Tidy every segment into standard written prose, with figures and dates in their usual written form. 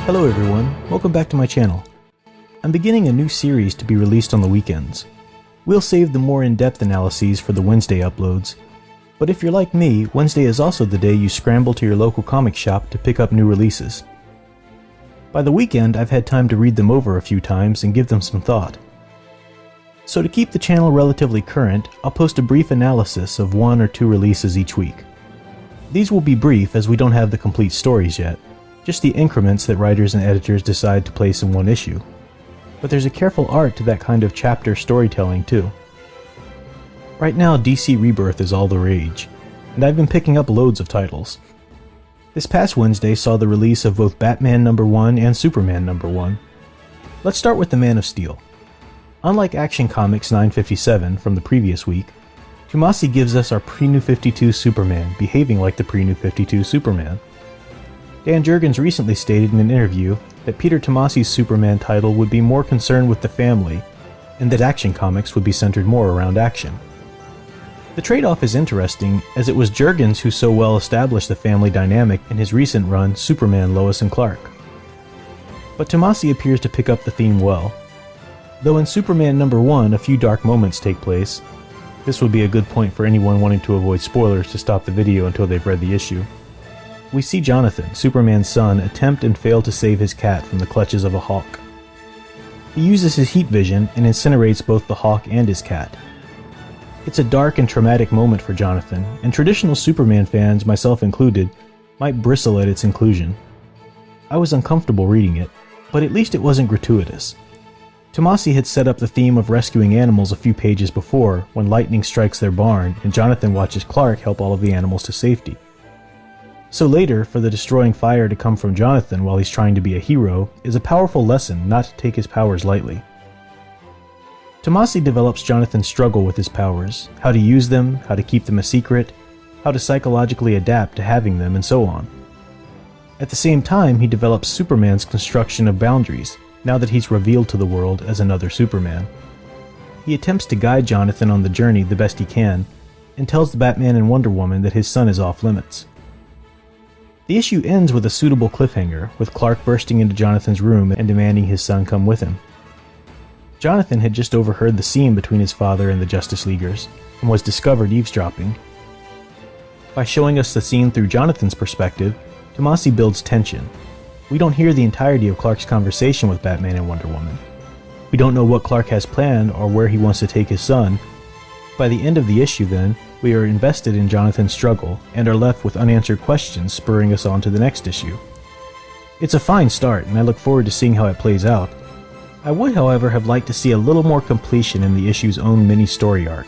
Hello everyone, welcome back to my channel. I'm beginning a new series to be released on the weekends. We'll save the more in-depth analyses for the Wednesday uploads, but if you're like me, Wednesday is also the day you scramble to your local comic shop to pick up new releases. By the weekend, I've had time to read them over a few times and give them some thought. So to keep the channel relatively current, I'll post a brief analysis of 1 or 2 releases each week. These will be brief as we don't have the complete stories yet, just the increments that writers and editors decide to place in one issue. But there's a careful art to that kind of chapter storytelling too. Right now, DC Rebirth is all the rage, and I've been picking up loads of titles. This past Wednesday saw the release of both Batman #1 and Superman #1. Let's start with the Man of Steel. Unlike Action Comics 957 from the previous week, Tomasi gives us our pre-New 52 Superman behaving like the pre-New 52 Superman. Dan Jurgens recently stated in an interview that Peter Tomasi's Superman title would be more concerned with the family, and that Action Comics would be centered more around action. The trade-off is interesting, as it was Jurgens who so well established the family dynamic in his recent run Superman, Lois and Clark. But Tomasi appears to pick up the theme well. Though in Superman #1 a few dark moments take place, this would be a good point for anyone wanting to avoid spoilers to stop the video until they've read the issue. We see Jonathan, Superman's son, attempt and fail to save his cat from the clutches of a hawk. He uses his heat vision and incinerates both the hawk and his cat. It's a dark and traumatic moment for Jonathan, and traditional Superman fans, myself included, might bristle at its inclusion. I was uncomfortable reading it, but at least it wasn't gratuitous. Tomasi had set up the theme of rescuing animals a few pages before, when lightning strikes their barn and Jonathan watches Clark help all of the animals to safety. So later, for the destroying fire to come from Jonathan while he's trying to be a hero is a powerful lesson not to take his powers lightly. Tomasi develops Jonathan's struggle with his powers, how to use them, how to keep them a secret, how to psychologically adapt to having them, and so on. At the same time, he develops Superman's construction of boundaries, now that he's revealed to the world as another Superman. He attempts to guide Jonathan on the journey the best he can, and tells the Batman and Wonder Woman that his son is off limits. The issue ends with a suitable cliffhanger, with Clark bursting into Jonathan's room and demanding his son come with him. Jonathan had just overheard the scene between his father and the Justice Leaguers, and was discovered eavesdropping. By showing us the scene through Jonathan's perspective, Tomasi builds tension. We don't hear the entirety of Clark's conversation with Batman and Wonder Woman. We don't know what Clark has planned or where he wants to take his son. By the end of the issue, then, we are invested in Jonathan's struggle and are left with unanswered questions spurring us on to the next issue. It's a fine start, and I look forward to seeing how it plays out. I would, however, have liked to see a little more completion in the issue's own mini-story arc.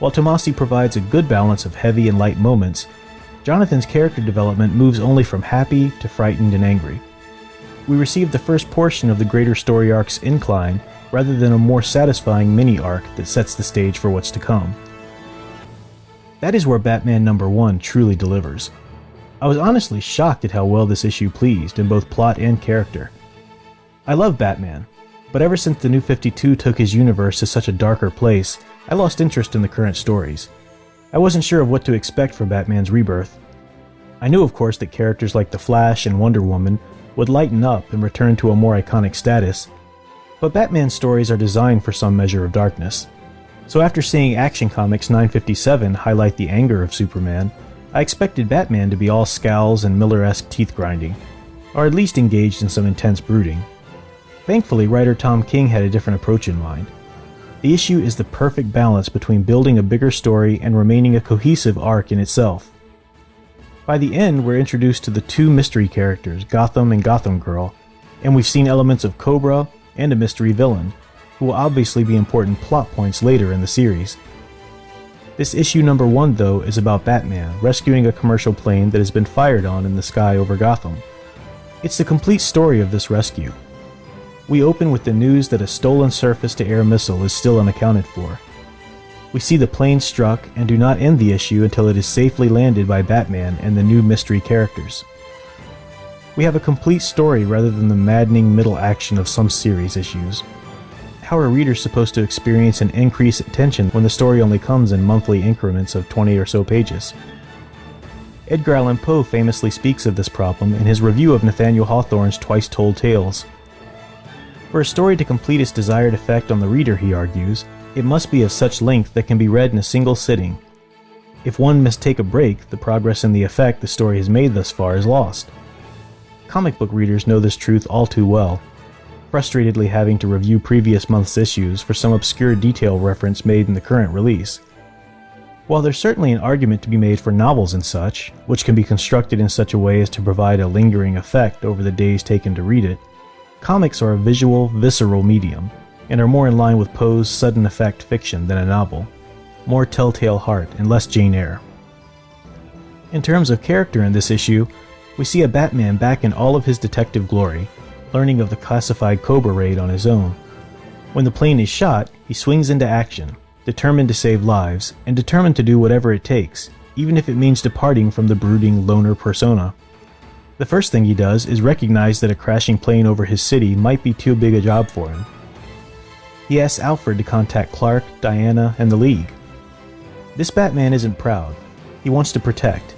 While Tomasi provides a good balance of heavy and light moments, Jonathan's character development moves only from happy to frightened and angry. We receive the first portion of the greater story arc's incline, rather than a more satisfying mini-arc that sets the stage for what's to come. That is where Batman #1 truly delivers. I was honestly shocked at how well this issue pleased in both plot and character. I love Batman, but ever since the New 52 took his universe to such a darker place, I lost interest in the current stories. I wasn't sure of what to expect from Batman's Rebirth. I knew, of course, that characters like the Flash and Wonder Woman would lighten up and return to a more iconic status, but Batman's stories are designed for some measure of darkness. So after seeing Action Comics 957 highlight the anger of Superman, I expected Batman to be all scowls and Miller-esque teeth grinding, or at least engaged in some intense brooding. Thankfully, writer Tom King had a different approach in mind. The issue is the perfect balance between building a bigger story and remaining a cohesive arc in itself. By the end, we're introduced to the 2 mystery characters, Gotham and Gotham Girl, and we've seen elements of Cobra and a mystery villain, who will obviously be important plot points later in the series. This issue #1, though, is about Batman rescuing a commercial plane that has been fired on in the sky over Gotham. It's the complete story of this rescue. We open with the news that a stolen surface-to-air missile is still unaccounted for. We see the plane struck and do not end the issue until it is safely landed by Batman and the new mystery characters. We have a complete story rather than the maddening middle action of some series issues. How are readers supposed to experience an increase in tension when the story only comes in monthly increments of 20 or so pages? Edgar Allan Poe famously speaks of this problem in his review of Nathaniel Hawthorne's Twice Told Tales. For a story to complete its desired effect on the reader, he argues, it must be of such length that can be read in a single sitting. If one must take a break, the progress and the effect the story has made thus far is lost. Comic book readers know this truth all too well, frustratedly having to review previous month's issues for some obscure detail reference made in the current release. While there's certainly an argument to be made for novels and such, which can be constructed in such a way as to provide a lingering effect over the days taken to read it, comics are a visual, visceral medium, and are more in line with Poe's sudden effect fiction than a novel, more telltale heart and less Jane Eyre. In terms of character in this issue, we see a Batman back in all of his detective glory, learning of the classified Cobra raid on his own. When the plane is shot, he swings into action, determined to save lives, and determined to do whatever it takes, even if it means departing from the brooding loner persona. The first thing he does is recognize that a crashing plane over his city might be too big a job for him. He asks Alfred to contact Clark, Diana, and the League. This Batman isn't proud. He wants to protect.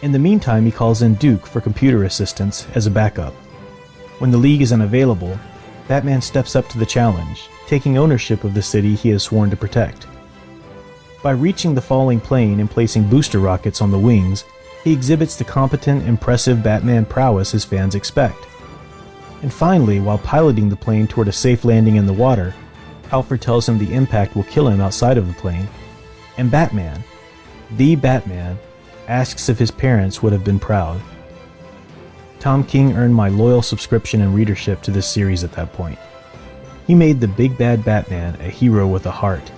In the meantime, he calls in Duke for computer assistance as a backup. When the League is unavailable, Batman steps up to the challenge, taking ownership of the city he has sworn to protect. By reaching the falling plane and placing booster rockets on the wings, he exhibits the competent, impressive Batman prowess his fans expect. And finally, while piloting the plane toward a safe landing in the water, Alfred tells him the impact will kill him outside of the plane, and Batman, the Batman, asks if his parents would have been proud. Tom King earned my loyal subscription and readership to this series at that point. He made the big bad Batman a hero with a heart,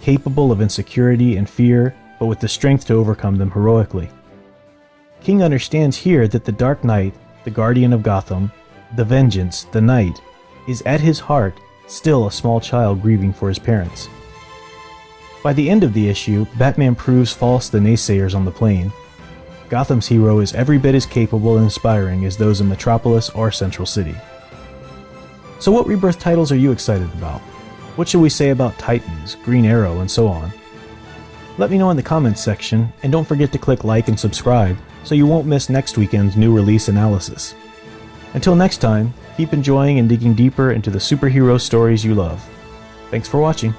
capable of insecurity and fear, but with the strength to overcome them heroically. King understands here that the Dark Knight, the guardian of Gotham, the Vengeance, the Knight, is at his heart still a small child grieving for his parents. By the end of the issue, Batman proves false the naysayers on the plane. Gotham's hero is every bit as capable and inspiring as those in Metropolis or Central City. So what Rebirth titles are you excited about? What should we say about Titans, Green Arrow, and so on? Let me know in the comments section, and don't forget to click like and subscribe so you won't miss next weekend's new release analysis. Until next time, keep enjoying and digging deeper into the superhero stories you love. Thanks for watching.